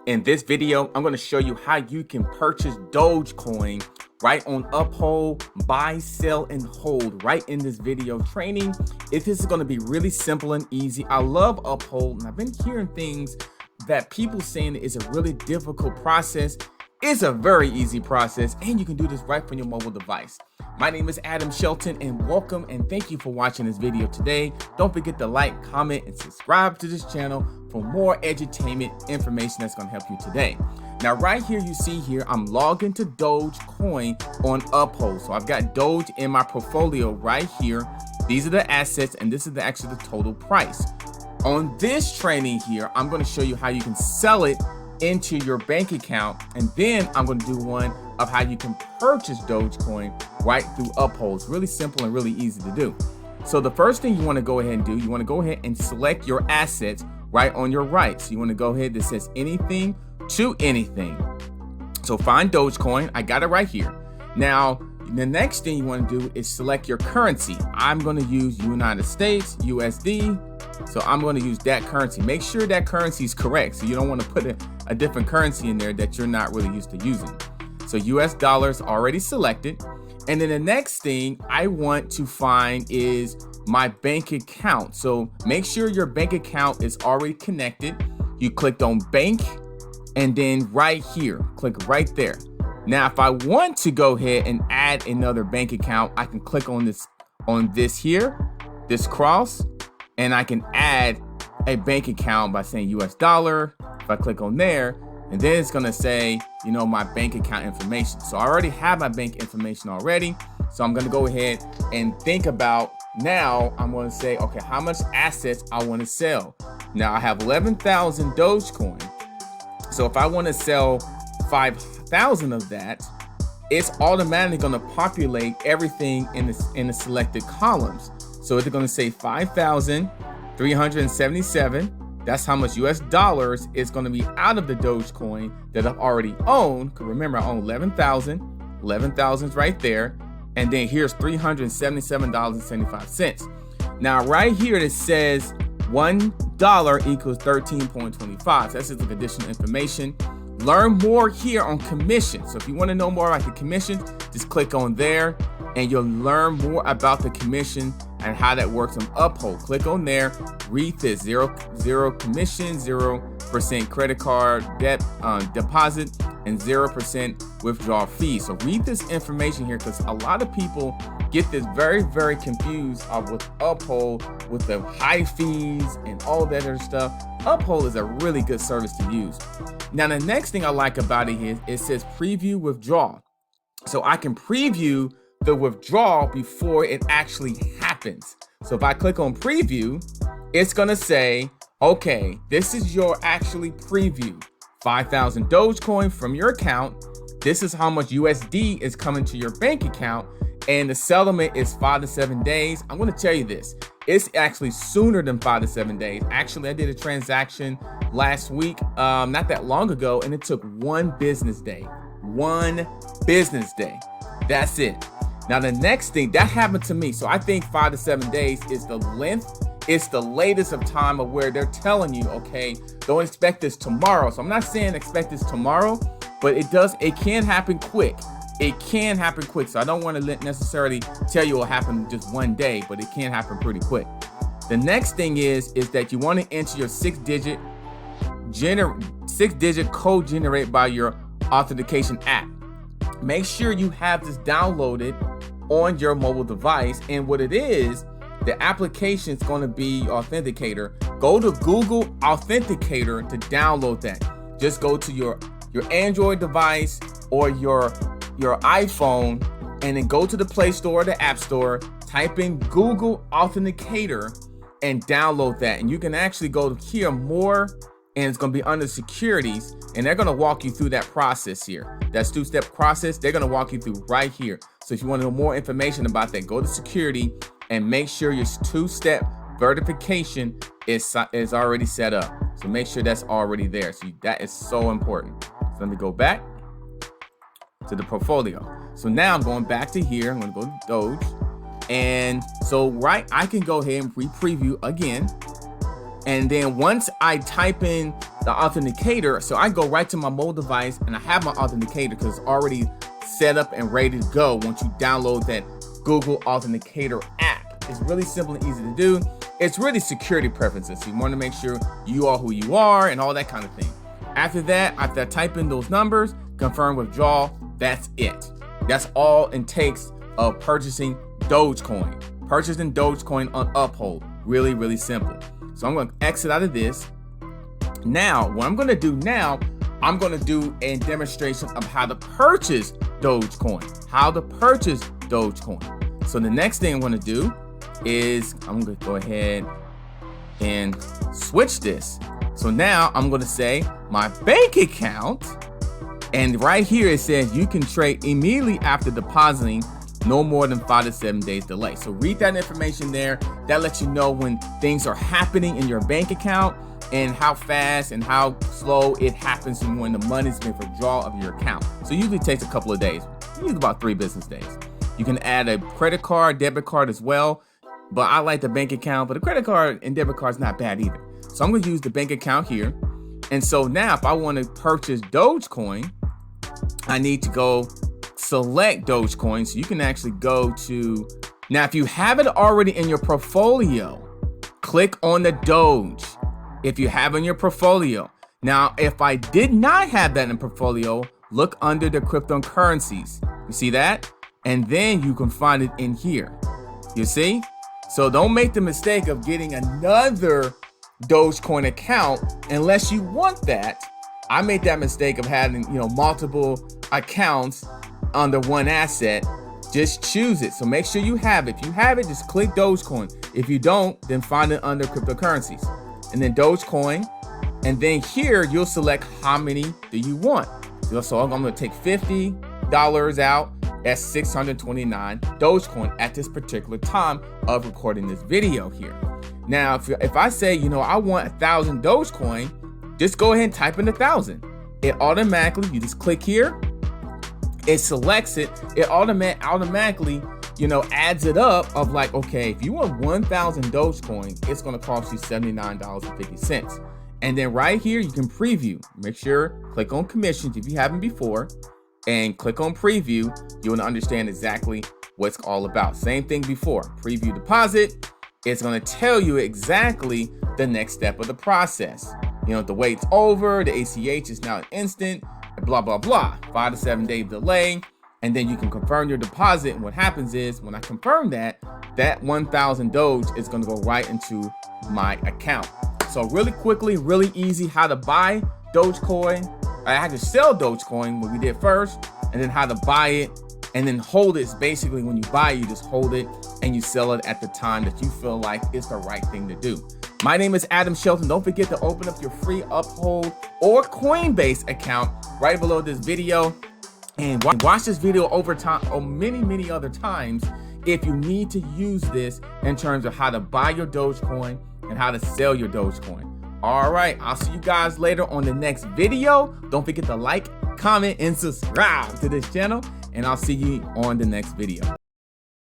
In this video, I'm going to show you how you can purchase Dogecoin right on Uphold, buy, sell, and hold right in this video training. This is going to be really simple and easy. I love Uphold, and I've been hearing things that people saying it's a really difficult process. It's a very easy process, and you can do this right from your mobile device. My name is Shelton, and welcome and thank you for watching this video today. Don't forget to like, comment, and subscribe to this channel for more edutainment information that's going to help you today. Now, right here, you see here, I'm logged into Dogecoin on Uphold. So I've got Doge in my portfolio right here. These are the assets, and this is the total price. On this training here, I'm going to show you how you can sell it into your bank account, and then I'm going to do one of how you can purchase Dogecoin right through Uphold. It's really simple and really easy to do. So the first thing you want to go ahead and do, you want to go ahead and select your assets right on your right. So you want to go ahead that says anything to anything. So find Dogecoin. I got it right here. Now, the next thing you want to do is select your currency. I'm going to use United States, USD. So I'm going to use that currency. Make sure that currency is correct. So you don't want to put a different currency in there that you're not really used to using. So US dollars already selected. And then the next thing I want to find is my bank account. So make sure your bank account is already connected. You clicked on bank, and then right here, click right there. Now, if I want to go ahead and add another bank account, I can click on this here, this cross, and I can add a bank account by saying US dollar. If I click on there, and then it's gonna say, my bank account information. So I already have my bank information already. So I'm gonna go ahead and think about, now I'm gonna say, okay, how much assets I wanna sell. Now I have 11,000 Dogecoin. So if I wanna sell 5,000 of that, it's automatically gonna populate everything in the selected columns. So it's gonna say 5,377. That's how much US dollars is going to be out of the Dogecoin that I've already owned. Because remember, I own 11,000. 11,000 is right there. And then here's $377.75. Now, right here, it says $1 equals 13.25. So that's just like additional information. Learn more here on commission. So if you want to know more about the commission, just click on there and you'll learn more about the commission and how that works on Uphold. Click on there, read this, zero commission, 0% credit card debt deposit, and 0% withdrawal fee. So read this information here, because a lot of people get this very, very confused with Uphold, with the high fees and all that other stuff. Uphold is a really good service to use. Now, the next thing I like about it is it says preview withdrawal. So I can preview the withdrawal before it actually happens. So if I click on preview, it's gonna say, okay, this is your actually preview. 5,000 Dogecoin from your account. This is how much USD is coming to your bank account, and the settlement is 5 to 7 days. I'm gonna tell you this, it's actually sooner than 5 to 7 days. Actually, I did a transaction last week, not that long ago, and it took 1 business day. 1 business day. That's it. Now, the next thing that happened to me, so I think 5 to 7 days is the length. It's the latest of time of where they're telling you, okay, don't expect this tomorrow. So I'm not saying expect this tomorrow, but it can happen quick. It can happen quick. So I don't want to necessarily tell you it'll happen just 1 day, but it can happen pretty quick. The next thing is that you want to enter your 6-digit code generated by your authentication app. Make sure you have this downloaded on your mobile device, and what it is, the application is going to be Authenticator. Go to Google Authenticator to download that. Just go to your Android device or your iPhone, and then go to the Play Store or the App Store, type in Google Authenticator and download that. And you can actually go here more, and it's going to be under securities, and they're going to walk you through that process here. That 2-step process, they're going to walk you through right here. So if you want to know more information about that, go to security and make sure your 2-step verification is already set up. So make sure that's already there. So that is so important. So let me go back to the portfolio. So now I'm going back to here. I'm going to go to Doge. And so I can go ahead and preview again. And then once I type in the authenticator. So I go right to my mobile device and I have my authenticator because it's already set up and ready to go once you download that Google Authenticator app. It's really simple and easy to do. It's really security preferences. So you want to make sure you are who you are and all that kind of thing. After that, after I type in those numbers, confirm withdrawal, that's it. That's all it takes of purchasing Dogecoin. Purchasing Dogecoin on Uphold. Really, really simple. So I'm going to exit out of this. Now, what I'm going to do now, I'm going to do a demonstration of how to purchase Dogecoin. How to purchase Dogecoin. So the next thing I'm going to do is I'm going to go ahead and switch this. So now I'm going to say my bank account. And right here it says you can trade immediately after depositing, no more than 5 to 7 days delay. So read that information there. That lets you know when things are happening in your bank account and how fast and how slow it happens and when the money's been withdrawn of your account. So usually it takes a couple of days, usually about 3 business days. You can add a credit card, debit card as well, but I like the bank account, but the credit card and debit card is not bad either. So I'm going to use the bank account here. And so now if I want to purchase Dogecoin, I need to go select Dogecoin. So you can actually go to, now if you have it already in your portfolio, click on the Doge. If you have in your portfolio. Now, if I did not have that in portfolio, look under the cryptocurrencies. You see that? And then you can find it in here. You see? So don't make the mistake of getting another Dogecoin account unless you want that. I made that mistake of having, multiple accounts under one asset. Just choose it. So make sure you have it. If you have it, just click Dogecoin. If you don't, then find it under cryptocurrencies. And then Dogecoin. And then here you'll select how many do you want. So I'm going to take $50 out. That's 629 Dogecoin at this particular time of recording this video here. Now, if I say, I want 1,000 Dogecoin, just go ahead and type in 1,000. It automatically, you just click here, it selects it, it automatically, adds it up of like, okay, if you want 1,000 Dogecoin, it's going to cost you $79.50. And then right here, you can preview. Make sure, click on commissions if you haven't before, and click on preview. You want to understand exactly what's all about. Same thing before, preview deposit. It's going to tell you exactly the next step of the process. The wait's over, the ACH is now instant, blah, blah, blah. 5 to 7 day delay. And then you can confirm your deposit. And what happens is when I confirm that 1,000 Doge is going to go right into my account. So really quickly, really easy how to buy Dogecoin. I had to sell Dogecoin, what we did first, and then how to buy it and then hold it. It's basically when you buy, you just hold it and you sell it at the time that you feel like it's the right thing to do. My name is Adam Shelton. Don't forget to open up your free Uphold or Coinbase account right below this video and watch this video over time or many other times if you need to use this in terms of how to buy your Dogecoin and how to sell your Dogecoin. All right, I'll see you guys later on the next video. Don't forget to like, comment, and subscribe to this channel, and I'll see you on the next video.